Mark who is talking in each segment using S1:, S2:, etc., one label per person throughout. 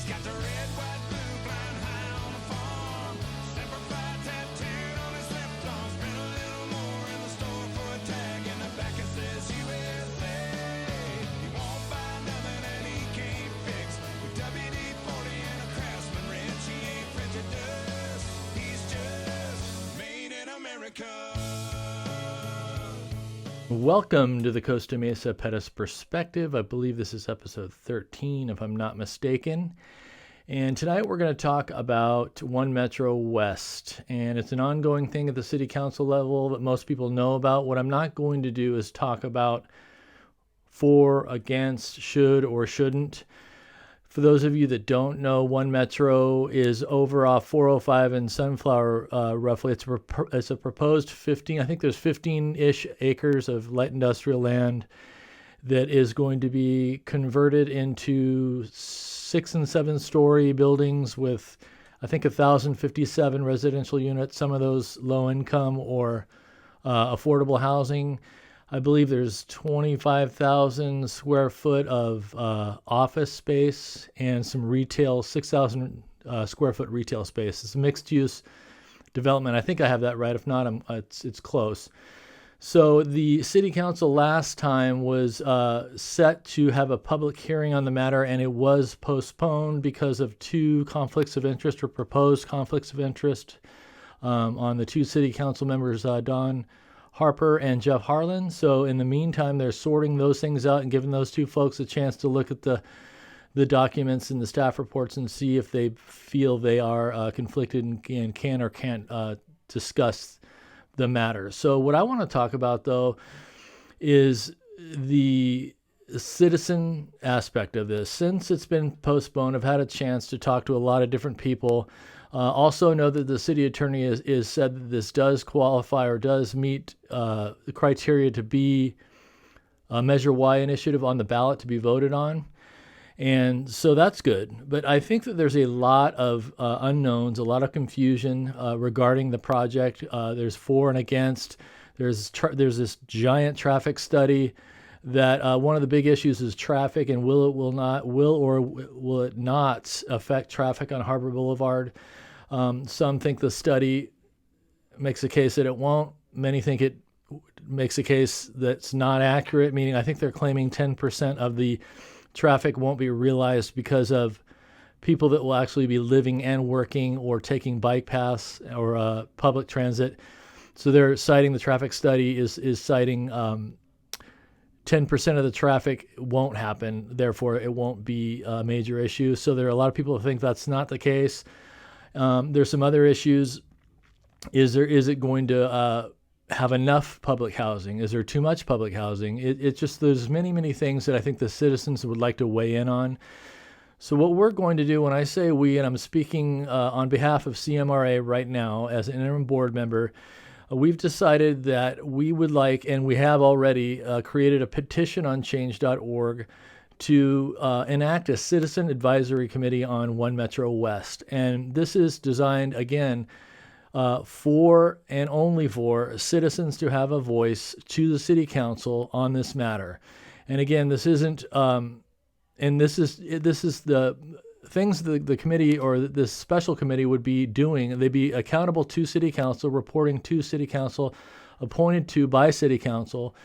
S1: got the red, white, blue flying high on the farm. Semper Fi tattooed on his left arm. Spent a little more in the store for a tag. In the back it says USA. He won't buy nothing and he can't fix. With WD-40 and a Craftsman wrench, he ain't French or dust. He's just made in America.
S2: Welcome to the Costa Mesa Pettis Perspective. I believe this is episode 13, if I'm not mistaken. And tonight we're going to talk about One Metro West. And it's an ongoing thing at the city council level that most people know about. What I'm not going to do is talk about for, against, should, or shouldn't. For those of you that don't know, One Metro is over off 405 and Sunflower, roughly. It's a proposed 15, I think there's 15-ish acres of light industrial land that is going to be converted into 6 and 7 story buildings with, I think, 1,057 residential units, some of those low income or affordable housing. I believe there's 25,000 square foot of office space and some retail, 6,000 square foot retail space. It's a mixed use development. I think I have that right. If not, it's close. So the city council last time was set to have a public hearing on the matter, and it was postponed because of two conflicts of interest or proposed conflicts of interest on the two city council members, Don Harper and Jeff Harlan. So in the meantime, they're sorting those things out and giving those two folks a chance to look at the documents and the staff reports and see if they feel they are conflicted and can or can't discuss the matter. So what I want to talk about, though, is the citizen aspect of this. Since it's been postponed, I've had a chance to talk to a lot of different people. Also know that the city attorney is said that this does qualify or does meet the criteria to be a Measure Y initiative on the ballot to be voted on. And so that's good. But I think that there's a lot of unknowns, a lot of confusion regarding the project. There's for and against. There's this giant traffic study that one of the big issues is traffic and will it not affect traffic on Harbor Boulevard. Some think the study makes a case that it won't. Many think it makes a case that's not accurate, meaning I think they're claiming 10% of the traffic won't be realized because of people that will actually be living and working or taking bike paths or public transit. So they're citing the traffic study is citing 10% of the traffic won't happen, therefore it won't be a major issue. So there are a lot of people who think that's not the case. There's some other issues. Is it going to have enough public housing? Is there too much public housing? It's just there's many things that I think the citizens would like to weigh in on. So what we're going to do, when I say we, and I'm speaking on behalf of CMRA right now as an interim board member, we've decided that we would like, and we have already created a petition on change.org to enact a citizen advisory committee on One Metro West. And this is designed, again, for and only for citizens to have a voice to the city council on this matter. And again, this isn't, and this is the things the committee or this special committee would be doing. They'd be accountable to city council, reporting to city council, appointed to by city council.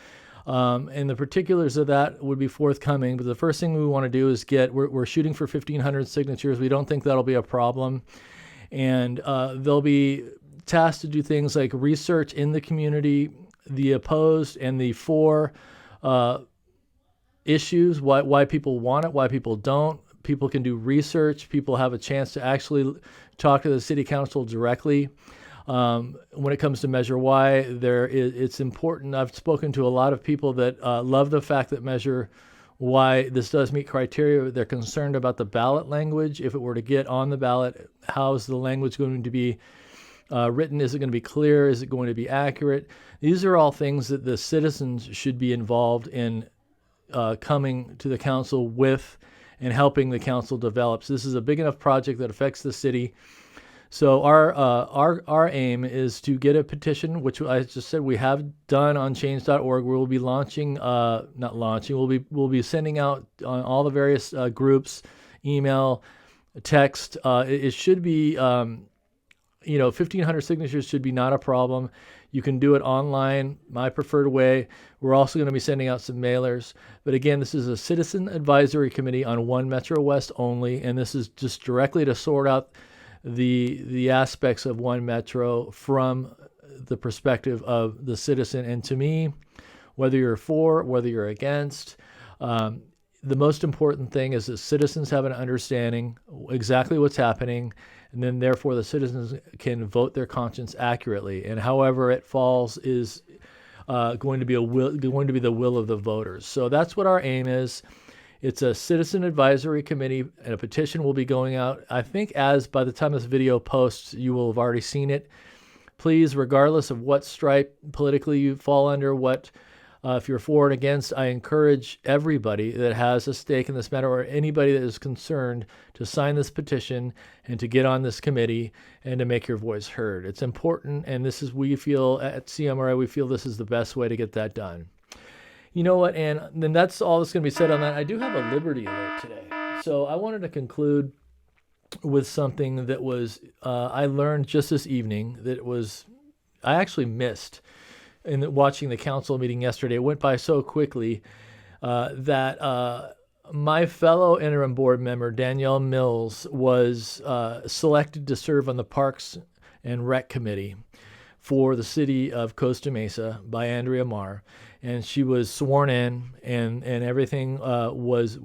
S2: And the particulars of that would be forthcoming. But the first thing we want to do is we're shooting for 1,500 signatures. We don't think that'll be a problem. And they'll be tasked to do things like research in the community, the opposed and the for issues, why people want it, why people don't. People can do research. People have a chance to actually talk to the city council directly. When it comes to Measure Y, it's important. I've spoken to a lot of people that love the fact that Measure Y, this does meet criteria. They're concerned about the ballot language. If it were to get on the ballot, how is the language going to be written? Is it going to be clear? Is it going to be accurate? These are all things that the citizens should be involved in coming to the council with and helping the council develop. So this is a big enough project that affects the city. So our aim is to get a petition, which I just said we have done on change.org. We'll be we'll be sending out on all the various groups, email, text. It should be, 1,500 signatures should be not a problem. You can do it online, my preferred way. We're also going to be sending out some mailers. But again, this is a citizen advisory committee on One Metro West only, and this is just directly to sort out the aspects of One Metro from the perspective of the citizen. And to me, whether you're for, whether you're against, the most important thing is that citizens have an understanding exactly what's happening, and then therefore the citizens can vote their conscience accurately. And however it falls is going to be the will of the voters. So that's what our aim is. It's a citizen advisory committee, and a petition will be going out. I think by the time this video posts, you will have already seen it. Please, regardless of what stripe politically you fall under, if you're for and against, I encourage everybody that has a stake in this matter or anybody that is concerned to sign this petition and to get on this committee and to make your voice heard. It's important, and we feel at CMRI, we feel this is the best way to get that done. You know what, and then that's all that's going to be said on that. I do have a Liberty alert today. So I wanted to conclude with something that was, I learned just this evening I actually missed in watching the council meeting yesterday. It went by so quickly that my fellow interim board member, Danielle Mills, was selected to serve on the Parks and Rec Committee for the city of Costa Mesa by Andrea Marr. And she was sworn in, and everything was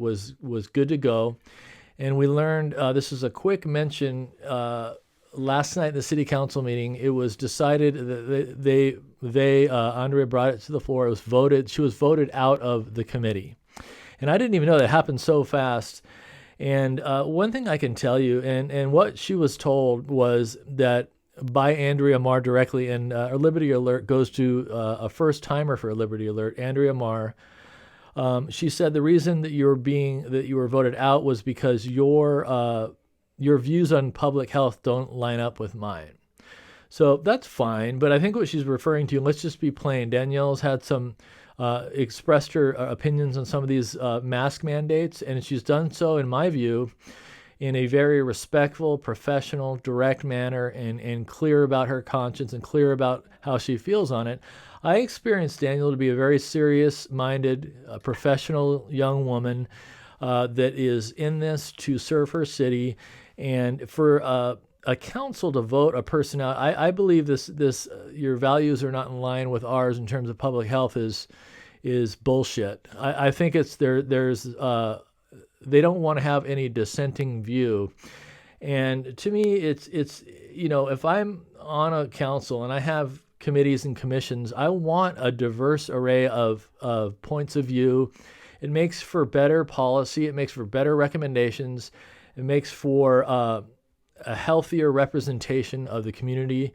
S2: good to go. And we learned, this is a quick mention, last night in the city council meeting, it was decided that Andrea brought it to the floor. It was voted. She was voted out of the committee. And I didn't even know that happened so fast. And one thing I can tell you, and what she was told was that by Andrea Marr directly, and a Liberty Alert goes to a first timer for a Liberty Alert, Andrea Marr. She said the reason that you were voted out was because your views on public health don't line up with mine. So that's fine, but I think what she's referring to, and let's just be plain, Danielle's had expressed her opinions on some of these mask mandates, and she's done so, in my view, in a very respectful, professional, direct manner, and clear about her conscience and clear about how she feels on it. I experienced Danielle to be a very serious-minded, professional young woman that is in this to serve her city. And for a council to vote a person out, I believe this your values are not in line with ours in terms of public health is bullshit. I think they don't want to have any dissenting view. And to me, it's if I'm on a council and I have committees and commissions, I want a diverse array of points of view. It makes for better policy. It makes for better recommendations. It makes for a healthier representation of the community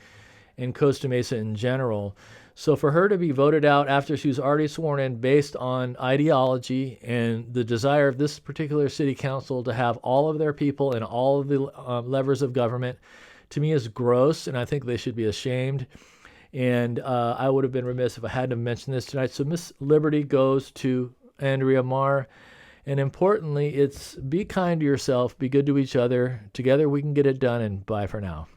S2: and Costa Mesa in general. So for her to be voted out after she was already sworn in based on ideology and the desire of this particular city council to have all of their people and all of the levers of government, to me is gross, and I think they should be ashamed. And I would have been remiss if I hadn't have mentioned this tonight. So Miss Liberty goes to Andrea Marr. And importantly, it's be kind to yourself, be good to each other. Together we can get it done, and bye for now.